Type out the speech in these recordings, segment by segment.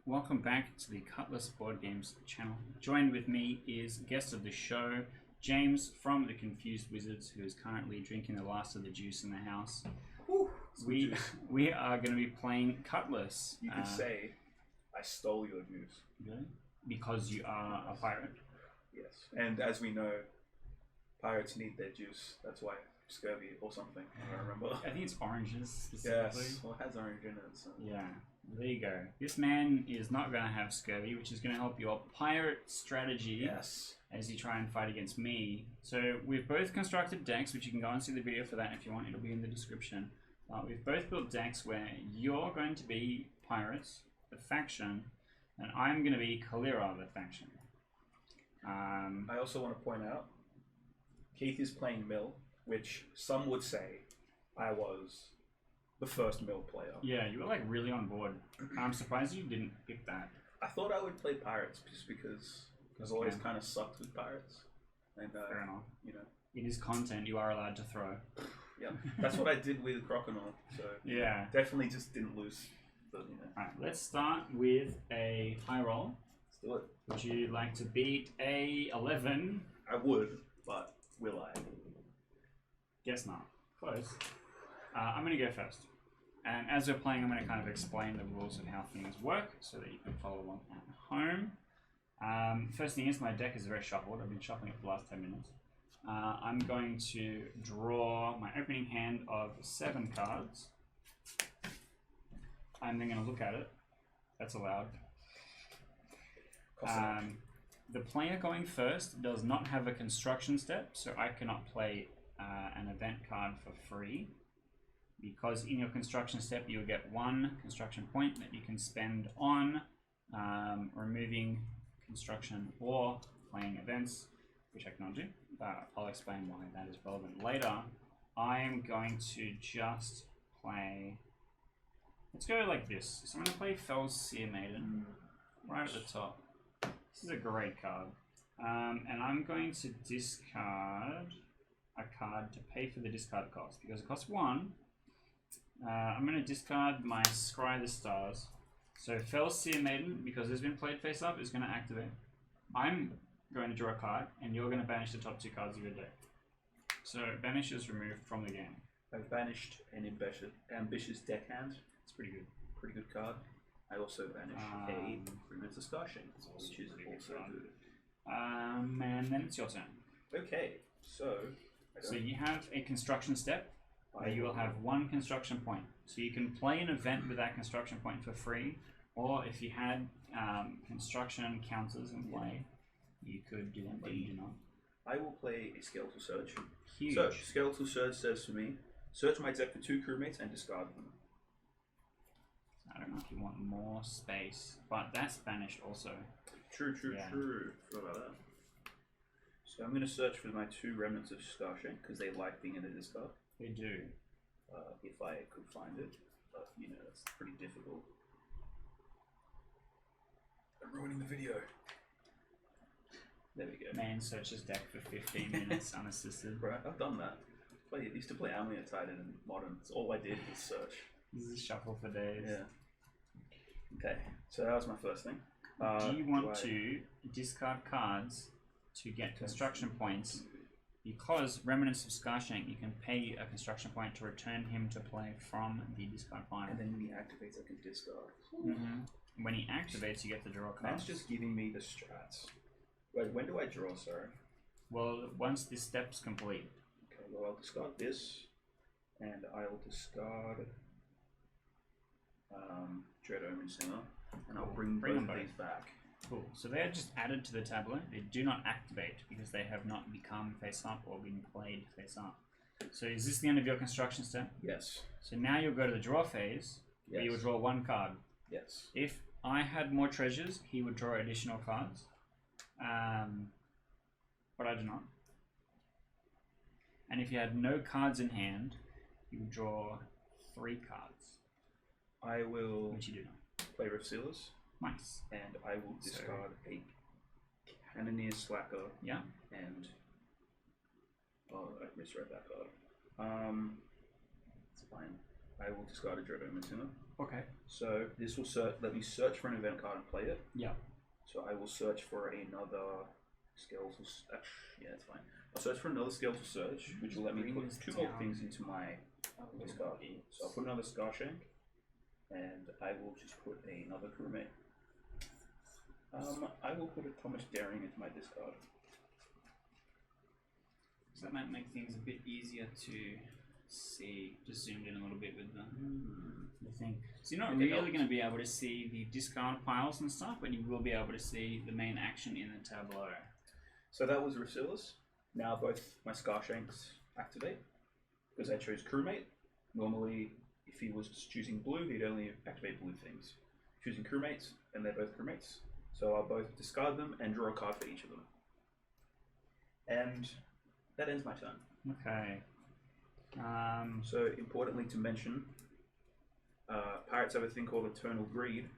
welcome back to the Cutlass Board Games channel. Joined with me is guest of the show, James from the Confused Wizards, who is currently drinking the last of the juice in the house. Whew, we are going to be playing Cutlass. You could say I stole your juice. Really? Because you are a pirate. Yes, and as we know, pirates need their juice. That's why scurvy or something. I don't remember. I think it's oranges specifically. Yes, well, it has orange in it. So. Yeah, there you go. This man is not going to have scurvy, which is going to help your pirate strategy. Yes. As you try and fight against me. So we've both constructed decks, which you can go and see the video for that if you want. It'll be in the description. We've both built decks where you're going to be pirates, the faction, and I'm going to be Kalira, the faction. I also want to point out, Keith is playing Mill, which some would say I was the first Mill player. Yeah, you were like really on board. I'm surprised you didn't pick that. I thought I would play pirates just because I've always kind of sucked with pirates. And, fair enough. You know, it is content you are allowed to throw. Yeah, that's what I did with Crokinole. So yeah, definitely just didn't lose. But, you know. Alright, let's start with a high roll. Let's do it. Would you like to beat a 11? I would, but will I? Guess not. Close. I'm going to go first. And as we're playing, I'm going to kind of explain the rules of how things work so that you can follow along at home. First thing is, my deck is very shuffled. I've been shuffling it for the last 10 minutes. I'm going to draw my opening hand of 7 cards. I'm then going to look at it. That's allowed. The player going first does not have a construction step, so I cannot play an event card for free. Because in your construction step, you'll get 1 construction point that you can spend on removing construction or playing events, which I cannot do. I'll explain why that is relevant later. I'm going to just play... Let's go like this. So I'm going to play Fell's Seer Maiden right at the top. This is a great card. And I'm going to discard a card to pay for the discard cost. Because it costs 1. I'm going to discard my Scry the Stars. So Fell's Seer Maiden, because it's been played face up, is going to activate. I'm going to draw a card, and you're going to banish the top 2 cards of your deck. So banish is removed from the game. I've banished an ambitious deckhand. It's pretty good. Pretty good card. I also banish a Primitive Scarshing, which is also good. And then it's your turn. Okay, so you have a construction step. You will have 1 construction point. So you can play an event with that construction point for free, or if you had construction counters in play, you could do that, but you do not. I will play a Skeletal Surge. Huge. So, Skeletal Surge says for me, search my deck for 2 crewmates and discard them. I don't know if you want more space, but that's banished also. True. Forgot about that. So I'm going to search for my 2 remnants of Scarshank because they like being in the discard. They do. If I could find it, but you know, that's pretty difficult. I'm ruining the video. There we go. Man searches deck for 15 minutes unassisted. Right, I've done that. I used to play Amulet Titan in Modern. That's all I did was search. This is shuffle for days. Yeah. Okay, so that was my first thing. Do you want to discard cards to get construction points? Because Remnants of Scarshank, you can pay a construction point to return him to play from the discard pile. And then when he activates, I can discard. When he activates, you get to draw a card. That's just giving me the strats. Wait, when do I draw, sorry? Well, once this step's complete. Okay, well, I'll discard this, and I'll discard Dread Omen Singer, and I'll bring both of these back. Cool. So they are just added to the tableau. They do not activate because they have not become face up or been played face up. So is this the end of your construction step? Yes. So now you'll go to the draw phase, where you will draw 1 card. Yes. If I had more treasures, he would draw additional cards. But I do not. And if you had no cards in hand, you would draw 3 cards. I will which you do not. Play Rift Sealers. Nice. And I will discard a Cannoneer Slacker. Yeah. And oh, I misread that card. It's fine. I will discard a Dread Omen Sinner. Okay. So this will let me search for an event card and play it. Yeah. So I will search for another skeletal. Yeah, that's fine. I'll search for another skeletal search, which will let me put two more things into my discard. So I'll put another Scarshank, and I will just put another crewmate. I will put a Thomas Daring into my discard. So that might make things a bit easier to see. Just zoomed in a little bit with the thing. So you're not really going to be able to see the discard piles and stuff, but you will be able to see the main action in the tableau. So that was Rusilis. Now both my Scarshanks activate because I chose crewmate. Normally, if he was choosing blue, he'd only activate blue things. Choosing crewmates, and they're both crewmates. So I'll both discard them and draw a card for each of them. And that ends my turn. Okay. So importantly to mention, pirates have a thing called Eternal Greed,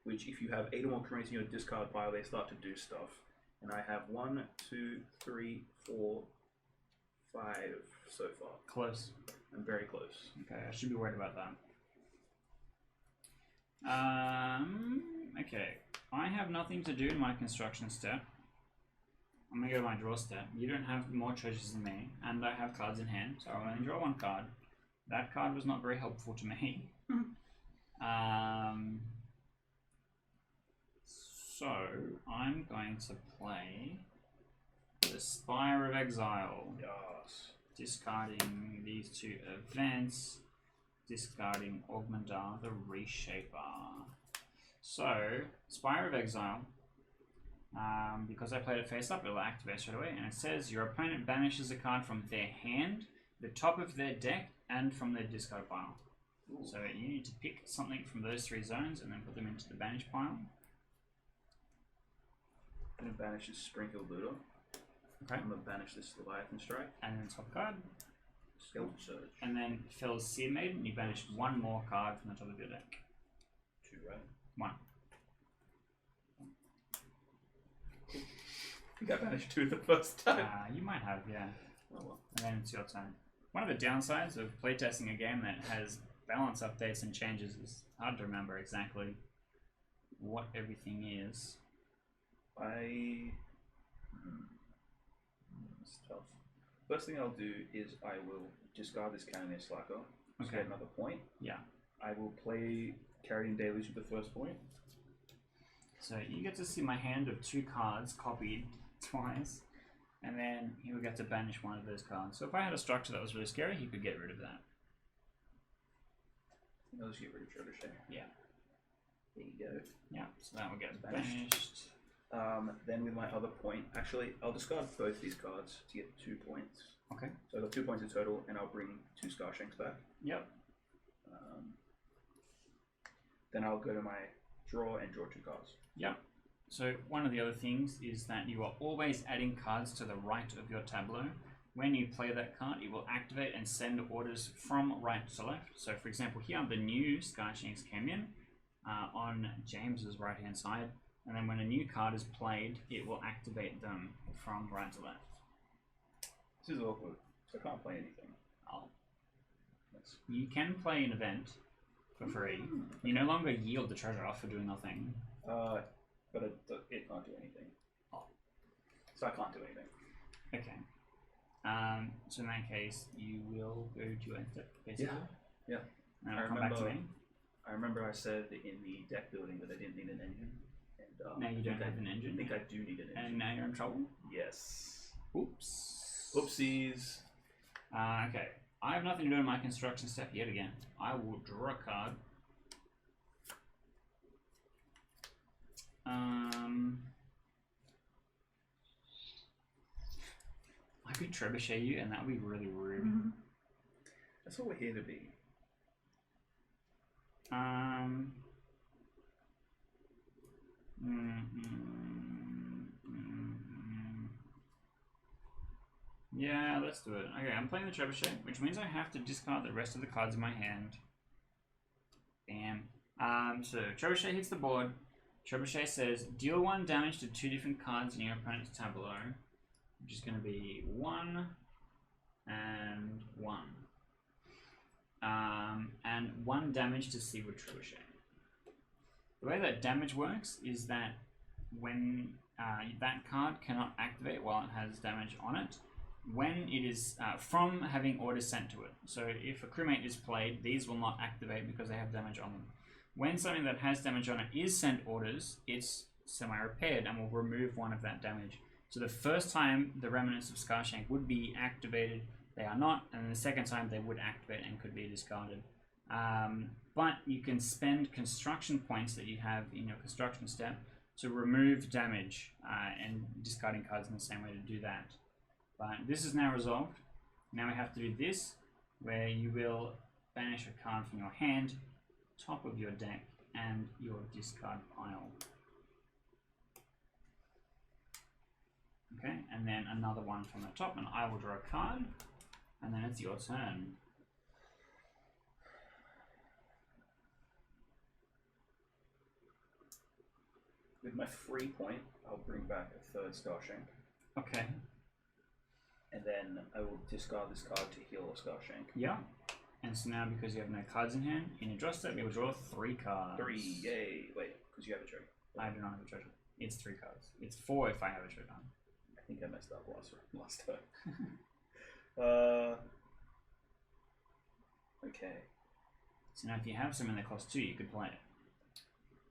which if you have 8 or more crewmates in your discard pile, they start to do stuff. And I have 1, 2, 3, 4, 5 so far. Close. I'm very close. Okay, I should be worried about that. Okay. I have nothing to do in my construction step. I'm going to go to my draw step. You don't have more treasures than me, and I have cards in hand, so I'll only draw one card. That card was not very helpful to me. So, I'm going to play the Spire of Exile. Yes. Discarding these 2 events. Discarding Augmentar, the Reshaper. So, Spire of Exile. Because I played it face up, it will activate straight away. And it says your opponent banishes a card from their hand, the top of their deck, and from their discard pile. Ooh. So you need to pick something from those 3 zones and then put them into the banish pile. I'm going to banish this Springhill Looter. Okay. I'm going to banish this Leviathan Strike. And then top card. Skeleton Surge. And then Fell's Seer Maiden, you banish 1 more card from the top of your deck. 2, right? 1. I think I banished 2 the first time. You might have, yeah. Oh well. And then it's your turn. One of the downsides of playtesting a game that has balance updates and changes is hard to remember exactly what everything is. It's tough. First thing I'll do is I will discard this Cannoneer Slacker to get another point. Yeah. I will play Carrion Deluge with the first point. So you get to see my hand of 2 cards copied twice, and then he would get to banish one of those cards. So if I had a structure that was really scary, he could get rid of that. I'll just get rid of Trebuchet. Yeah. There you go. Yeah, so that will get banished. Then with my other point, actually, I'll discard both these cards to get 2 points. Okay. So I've got 2 points in total, and I'll bring 2 Scarshanks back. Yep. Then I'll go to my draw and draw 2 cards. Yep. So one of the other things is that you are always adding cards to the right of your tableau. When you play that card, it will activate and send orders from right to left. So for example, here the new Scarshanks came in on James's right hand side, and then when a new card is played, it will activate them from right to left. This is awkward, so I can't play anything. Oh. You can play an event for free. You no longer yield the treasure off for doing nothing. But it can't do anything. Oh. So I can't do anything. Okay. So in that case, you will go to your end step, basically. Yeah. And I'll come back to me. I remember I said in the deck building that I didn't need an engine. And now you don't have an engine. I think I do need an engine. And now you're in trouble? Yes. Oops. Oopsies. Okay. I have nothing to do in my construction step yet again. I will draw a card. I could trebuchet you, and that would be really rude. Mm-hmm. That's what we're here to be. Yeah, let's do it. Okay, I'm playing the trebuchet, which means I have to discard the rest of the cards in my hand. Bam. So trebuchet hits the board. Trebuchet says, deal 1 damage to 2 different cards in your opponent's tableau, which is going to be 1 and 1. and 1 damage to Seaward Trebuchet. The way that damage works is that when that card cannot activate while it has damage on it, when it is from having orders sent to it. So if a crewmate is played, these will not activate because they have damage on them. When something that has damage on it is sent orders, it's semi-repaired and will remove 1 of that damage. So the first time the Remnants of Skarshank would be activated, they are not, and the second time they would activate and could be discarded. But you can spend construction points that you have in your construction step to remove damage and discarding cards in the same way to do that. But this is now resolved. Now we have to do this, where you will banish a card from your hand, top of your deck, and your discard pile. Okay, and then another one from the top, and I will draw a card, and then it's your turn. With my free point, I'll bring back a 3rd Skarshank. Okay. And then I will discard this card to heal a Skarshank. Yeah. And so now, because you have no cards in hand, in your draw step, you will draw 3 cards. 3, yay! Wait, because you have a treasure. I do not have a treasure. It's 3 cards. It's 4 if I have a treasure. I think I messed up last turn. Okay. So now if you have something that costs 2, you could play it.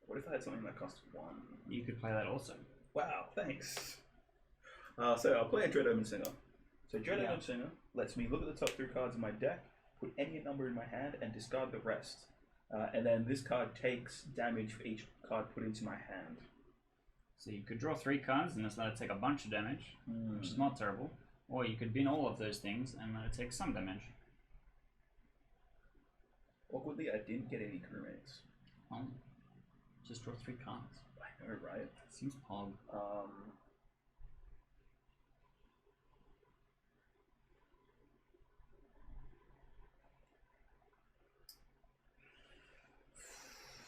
What if I had something that cost 1? You could play that also. Wow, thanks. So I'll play a Dread Omen Singer. So Dread Omen Singer lets me look at the top 3 cards in my deck, put any number in my hand, and discard the rest. And then this card takes damage for each card put into my hand. So you could draw 3 cards and just let it take a bunch of damage, which is not terrible. Or you could bin all of those things and let it take some damage. Awkwardly, I didn't get any crewmates. Oh, just draw 3 cards. I know, right? Seems pog.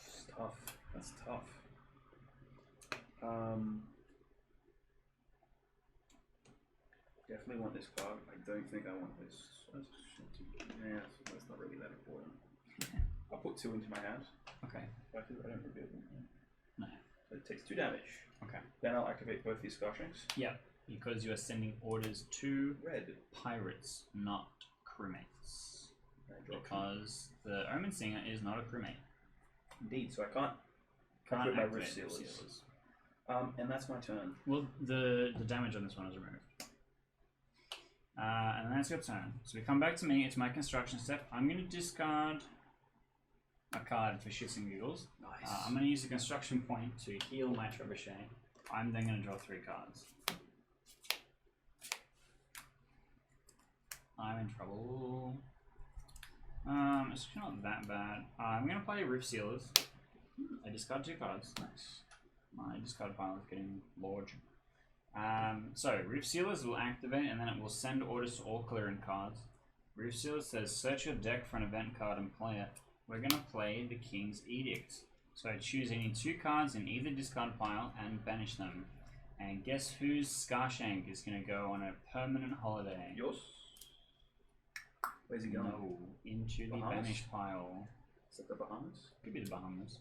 It's tough. That's tough. Definitely want this card. I don't think I want this. Yeah, that's not really that important. I'll put 2 into my hand. Okay. I don't reveal them. No. So it takes 2 damage. Okay. Then I'll activate both these Skarshanks. Yeah, because you are sending orders to Red pirates, not crewmates. Because 2. the Omen Singer is not a crewmate. Indeed, so I can't Can't my activate Rift Sealers. Sealers. And that's my turn. Well, the damage on this one is removed. And then it's your turn. So we come back to me. It's my construction step. I'm going to discard a card for shits and giggles. Nice. I'm going to use a construction point to heal my trebuchet. I'm then going to draw 3 cards. I'm in trouble. It's not that bad. I'm going to play Rift Sealers. I discard 2 cards. Nice. My discard pile is getting large. So, Rift Sealers will activate and then it will send orders to all clearing cards. Rift Sealers says, search your deck for an event card and play it. We're going to play the King's Edict. So choose any 2 cards in either discard pile and banish them. And guess whose Skarshank is going to go on a permanent holiday? Yours? Where's he going? No, into the Bahamas? banish pile. Is that the Bahamas? Could be the Bahamas.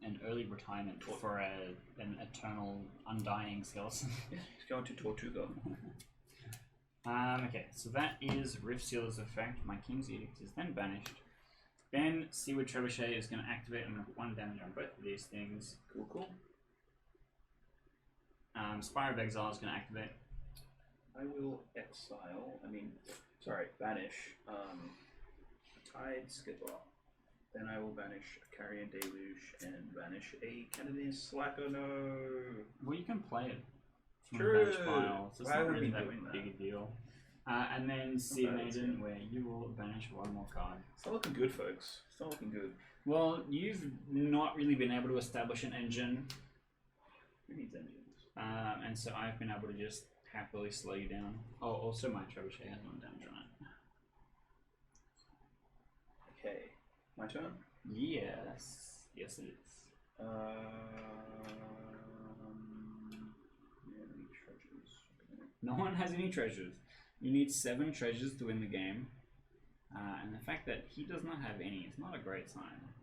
An early retirement for an eternal, undying skeleton. He's going to Tortuga. Okay, so that is Rift Sealer's effect. My King's Edict is then banished. Then Seaward Trebuchet is going to activate. I'm going to put 1 damage on both of these things. Cool, cool. Spire of Exile is going to activate. I will banish Tide Skipper. Then I will banish a Carrion Deluge and banish a Canadian Slacker. No. Well, you can play it from True. the banish pile, so it's Why not would really we that doing that? big a deal. And then Sea Okay, Maiden, where you will banish 1 more card. It's not looking good, folks. It's not looking good. Well, you've not really been able to establish an engine, Who needs engines? and so I've been able to just happily slow you down. Oh, also my trebuchet has 1 damage on it. Okay. My turn? Yes. Yes, it is. Yeah, any treasures? Okay. No one has any treasures. You need 7 treasures to win the game. And the fact that he does not have any is not a great sign.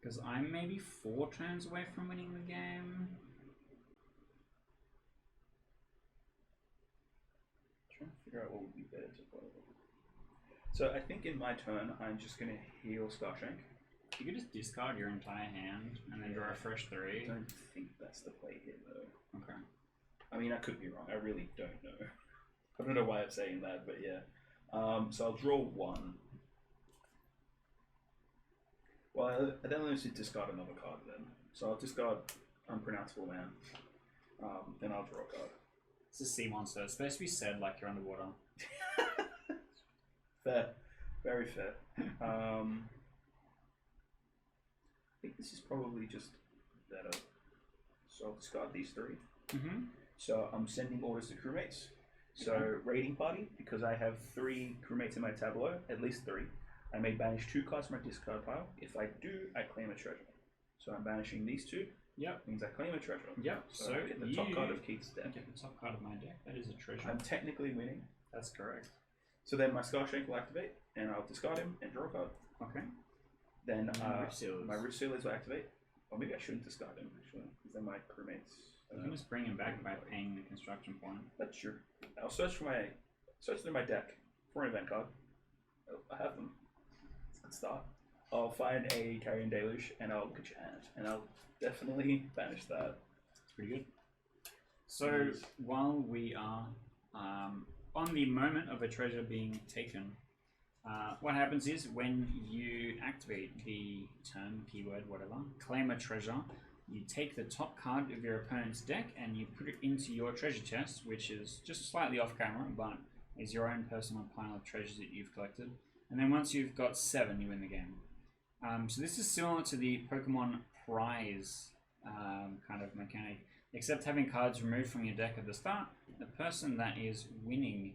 Because I'm maybe 4 turns away from winning the game. Trying to figure out what would be better to play. So I think in my turn, I'm just going to heal Starshank. You could just discard your entire hand and then draw a fresh 3. I don't think that's the play here, though. Okay. I mean, I could be wrong. I really don't know. I don't know why I'm saying that, but yeah. So I'll draw 1. Well, I then only need to discard another card then. So I'll discard Unpronounceable Man. Then I'll draw a card. It's a sea monster. It's supposed to be said like you're underwater. Fair. Very fair. I think this is probably just better. So I'll discard these 3. Mm-hmm. So I'm sending orders to crewmates. So raiding party, because I have 3 crewmates in my tableau, at least 3. I may banish 2 cards from my discard pile. If I do, I claim a treasure. So I'm banishing these 2. Yep. Means I claim a treasure. Yep. So I get the top card of Keith's deck. Get the top card of my deck. That is a treasure. I'm technically winning. That's correct. So then my Starshank will activate, and I'll discard him and draw a card. Okay. Then my Rich Sealers will activate. Or maybe I shouldn't discard him, actually, because then my crewmates. You can just bring him back by paying the construction point. That's true. I'll search through my deck for an event card. I have them. It's a good start. I'll find a Carrion Deluge and I'll look at your hand, and I'll definitely banish that. It's pretty good. So while we are on the moment of a treasure being taken, what happens is when you activate the term, keyword, whatever, claim a treasure, you take the top card of your opponent's deck and you put it into your treasure chest, which is just slightly off camera, but is your own personal pile of treasures that you've collected. And then once you've got 7, you win the game. So this is similar to the Pokemon prize kind of mechanic, except having cards removed from your deck at the start. The person that is winning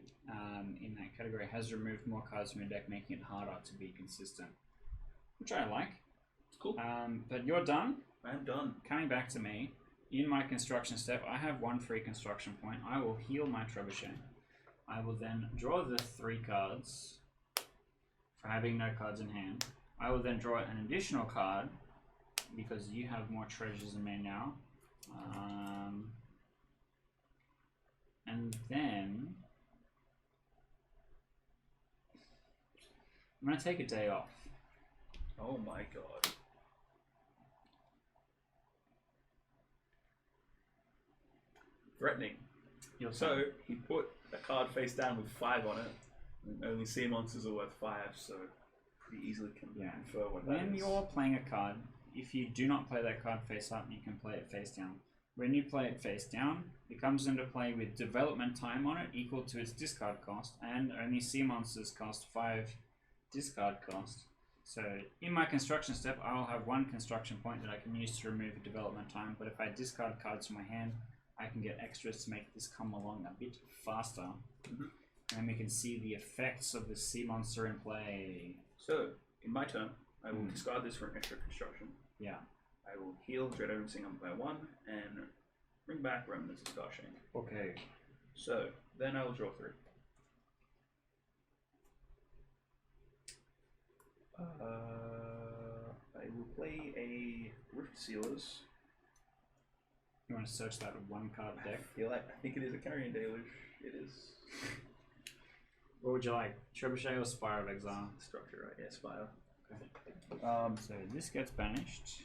in that category has removed more cards from your deck, making it harder to be consistent, which I like. It's cool. But you're done. I am done. Coming back to me, in my construction step, I have 1 free construction point. I will heal my trebuchet. I will then draw the 3 cards for having no cards in hand. I will then draw an additional card because you have more treasures than me now. And then I'm going to take a day off. Oh my god. Threatening. So he put a card face down with 5 on it, and only sea monsters are worth 5, so pretty easily can infer what that is. When you're playing a card, if you do not play that card face up, you can play it face down. When you play it face down, it comes into play with development time on it equal to its discard cost, and only sea monsters cost 5 discard cost. So in my construction step, I'll have 1 construction point that I can use to remove development time, but if I discard cards from my hand, I can get extras to make this come along a bit faster. And then we can see the effects of the sea monster in play. So, in my turn, I will discard this for an extra construction. Yeah. I will heal Dread Everything up by 1 and bring back Remnants of Starshank. Okay. So, then I will draw 3. I will play a Rift Sealers. You want to search that 1 card deck? I think it is a Carrion Deluge. It is. What would you like? Trebuchet or Spire of Exile? Structure, right? Yeah, Spire. Okay. So this gets banished.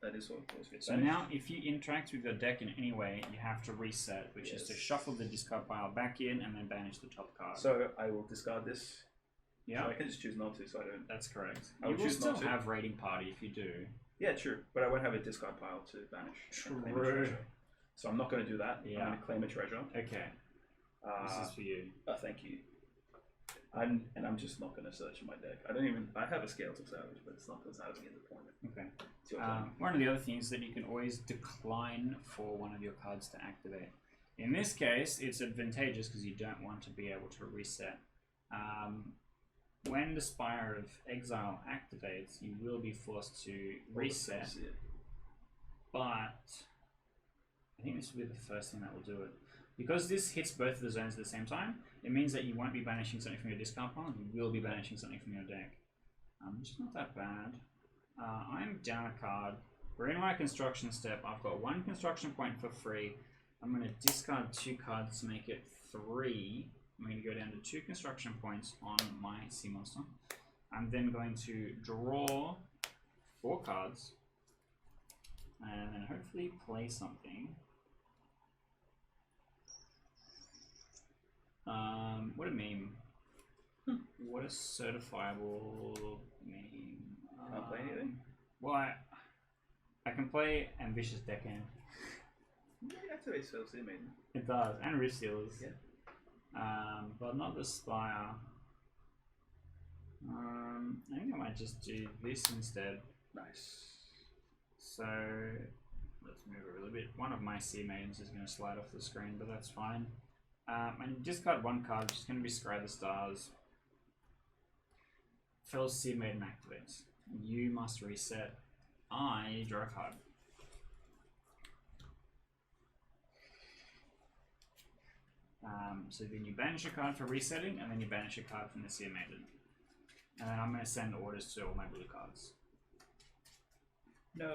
That is what gets banished. So now, if you interact with your deck in any way, you have to reset, which is to shuffle the discard pile back in and then banish the top card. So I will discard this. Yeah. So I can just choose not to, so I don't. That's correct. I You will still not to. have Raiding Party if you do. Yeah, true. But I won't have a discard pile to banish. True. So I'm not going to do that. Yeah. I'm going to claim a treasure. Okay. This is for you. Thank you. I'm just not going to search in my deck. I have a Scale to Savage, but it's not because I haven't get the point. Okay. It's your turn. One of the other things that you can always decline for one of your cards to activate. In this case, it's advantageous because you don't want to be able to reset. When the Spire of Exile activates, you will be forced to reset. But I think this will be the first thing that will do it. Because this hits both of the zones at the same time, it means that you won't be banishing something from your discard pile, you will be banishing something from your deck. Which is not that bad. I'm down a card. We're in my construction step. I've got 1 construction point for free. I'm going to discard 2 cards to make it 3. I'm going to go down to 2 construction points on my sea monster. I'm then going to draw 4 cards and then hopefully play something. What a meme. What a certifiable meme. Can't play anything? Well, I can play Ambitious Deckhand. Yeah, activate Cell Sea Maiden. It does, and Rift Sealers. Yeah. But not the Spire. I think I might just do this instead. Nice. So let's move it a little bit. One of my Sea Maidens is going to slide off the screen, but that's fine. And discard 1 card, which is going to be Scry the Stars. Fell's Sea Maiden activates. You must reset. I draw a card. So then you banish a card for resetting, and then you banish a card from the Sea Maiden. And then I'm going to send orders to all my blue cards. No.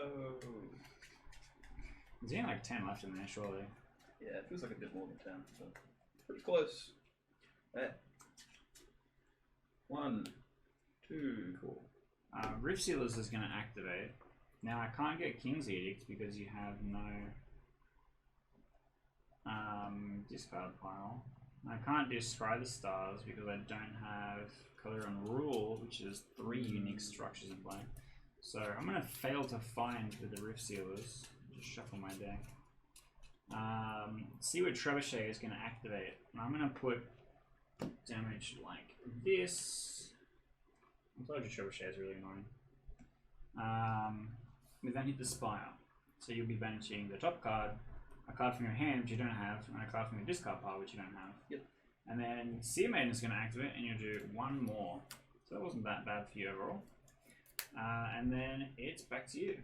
There's only like 10 left in there, surely. Yeah, it feels like a bit more than 10, so pretty close. Right. 1, 2. Cool. Rift Sealers is going to activate. Now I can't get King's Edict because you have no discard pile. I can't do Scry the Stars because I don't have Color and Rule, which is 3 unique structures in play. So I'm going to fail to find with the Rift Sealers. Just shuffle my deck. Seaward Trebuchet is going to activate. And I'm going to put damage like this. I told you Trebuchet is really annoying. We then hit the Spire. So you'll be banishing the top card, a card from your hand which you don't have, and a card from your discard pile which you don't have. Yep. And then Sea Maiden is going to activate, and you'll do 1 more. So that wasn't that bad for you overall. And then it's back to you.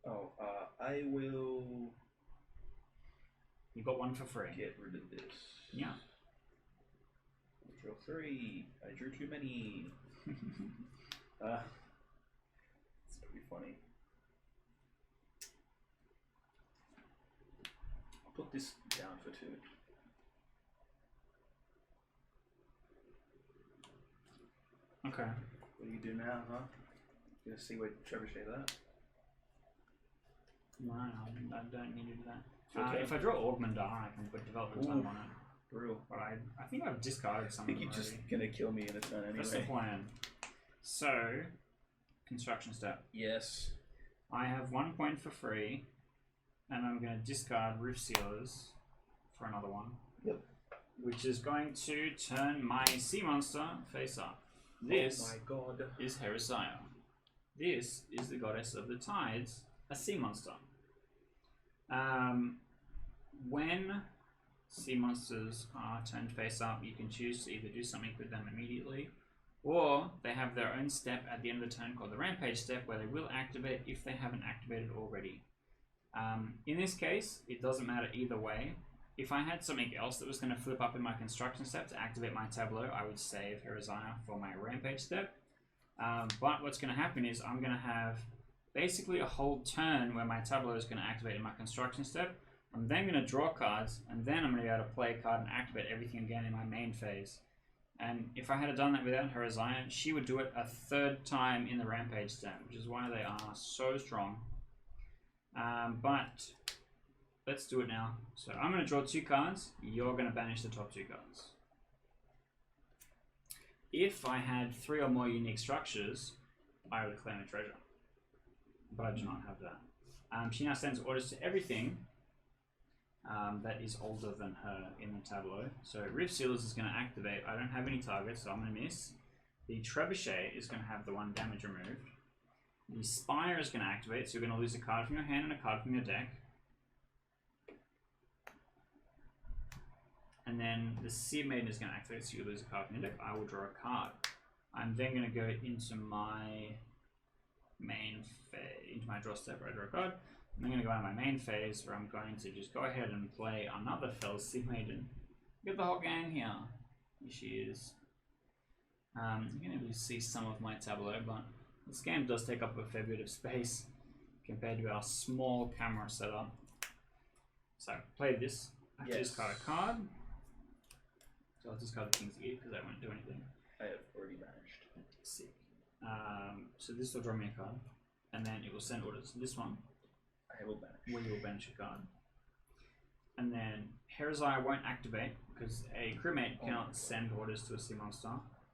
Oh, I will. You got 1 for free. Get rid of this. Yeah. Draw 3. I drew too many. It's pretty funny. I'll put this down for 2. Okay. What do you do now, huh? You gonna see where Trebuchet that? No, I don't need to do that. Okay. If I draw Augmenter, I can put development time on it. Brutal. But I think I've discarded I some think of them you're just already. gonna kill me in a turn anyway. That's the plan. So, construction step. Yes. I have 1 point for free, and I'm going to discard Roof Sealers for another 1. Yep. Which is going to turn my sea monster face up. This oh my god. is Heresaya. This is the Goddess of the Tides, a sea monster. When sea monsters are turned face up, you can choose to either do something with them immediately, or they have their own step at the end of the turn called the Rampage step, where they will activate if they haven't activated already. In this case, it doesn't matter either way. If I had something else that was going to flip up in my construction step to activate my tableau, I would save Heresaya for my Rampage step. But what's going to happen is I'm going to have basically a whole turn where my tableau is going to activate in my construction step. I'm then going to draw cards, and then I'm going to be able to play a card and activate everything again in my main phase. And if I had done that without Heresaya, she would do it a 3rd time in the Rampage step, which is why they are so strong. But let's do it now. So I'm going to draw 2 cards. You're going to banish the top 2 cards. If I had 3 or more unique structures, I would claim a treasure. But I do not have that. She now sends orders to everything that is older than her in the tableau. So Rift Sealers is going to activate. I don't have any targets, so I'm going to miss. The Trebuchet is going to have the 1 damage removed. The Spire is going to activate, so you're going to lose a card from your hand and a card from your deck. And then the Sea Maiden is going to activate, so you lose a card from your deck. I will draw a card. I'm then going to go into my main into my draw step where I draw a card. I'm going to go out of my main phase where I'm going to just go ahead and play another Fell Sea Maiden. Get the whole gang here. Here she is. You can able to see some of my tableau, but this game does take up a fair bit of space compared to our small camera setup. So I play this. I discard a card. So I'll discard the King's Ear because I won't do anything. I have already banished. Sick. So this will draw me a card, and then it will send orders. This one, I will banish. we will banish a card. And then Heresy won't activate because a crewmate cannot send orders to a sea monster.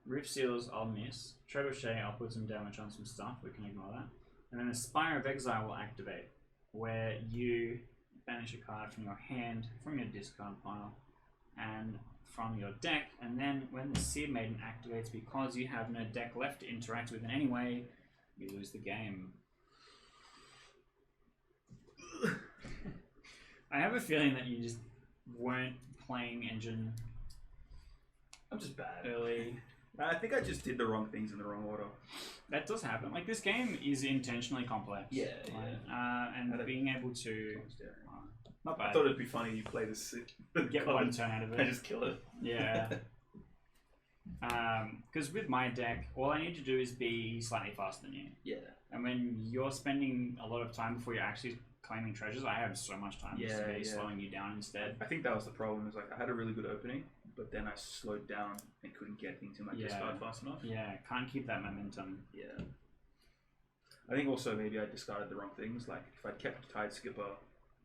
Rift Seals I'll miss. Trebuchet I'll put some damage on some stuff, we can ignore that. And then the Spire of Exile will activate, where you banish a card from your hand, from your discard pile, and from your deck, and then when the Sea Maiden activates, because you have no deck left to interact with in any way, you lose the game. I have a feeling that you just weren't playing Engine. I'm just bad. Early. I think I just did the wrong things in the wrong order. That does happen. Like, this game is intentionally complex. Yeah, and being able to... not bad. I thought it'd be funny you play this... Get one turn out of it. I just kill it. Yeah. Because with my deck, all I need to do is be slightly faster than you. Yeah. And when you're spending a lot of time before you're actually claiming treasures, I have so much time just to be slowing you down instead. I think that was the problem. Is like I had a really good opening, but then I slowed down and couldn't get things in my discard fast enough. Yeah, can't keep that momentum. Yeah. I think also maybe I discarded the wrong things. Like if I'd kept Tide Skipper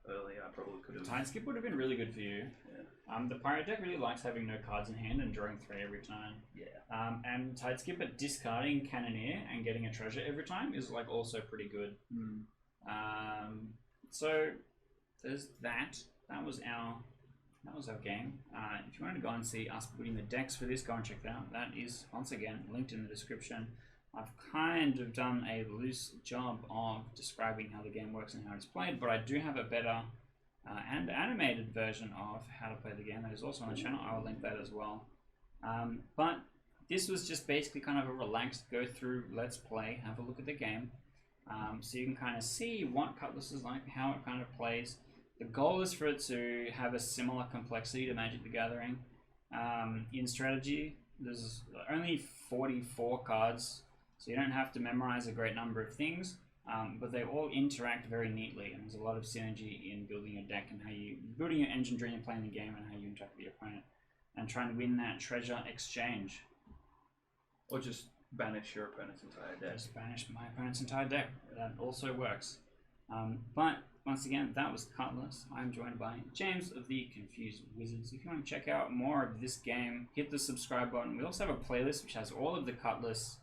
earlier, I probably could have. Tide Skip would have been really good for you. Yeah. The pirate deck really likes having no cards in hand and drawing 3 every time. Yeah. And Tide Skipper discarding Cannoneer and getting a treasure every time is like also pretty good. So there's that. That was our game. If you wanted to go and see us putting the decks for this, go and check that out. That is once again linked in the description. I've kind of done a loose job of describing how the game works and how it's played, but I do have a better and animated version of how to play the game that is also on the channel. I will link that as well. But this was just basically kind of a relaxed go through, let's play, have a look at the game. So you can kind of see what Cutlass is like, how it kind of plays. The goal is for it to have a similar complexity to Magic the Gathering. In strategy, there's only 44 cards, so you don't have to memorize a great number of things, but they all interact very neatly, and there's a lot of synergy in building your deck and how you building your engine during playing the game and how you interact with your opponent and trying to win that treasure exchange. Or just banish your opponent's entire deck. Just banish my opponent's entire deck. That also works. But once again, that was Cutlass. I'm joined by James of the Confused Wizards. If you want to check out more of this game, hit the subscribe button. We also have a playlist which has all of the Cutlass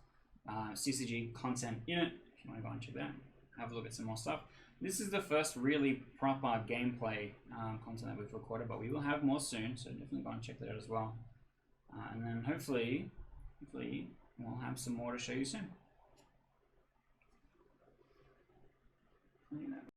CCG content in it. If you want to go and check that out, have a look at some more stuff. This is the first really proper gameplay content that we've recorded, but we will have more soon, so definitely go and check that out as well. And then hopefully we'll have some more to show you soon.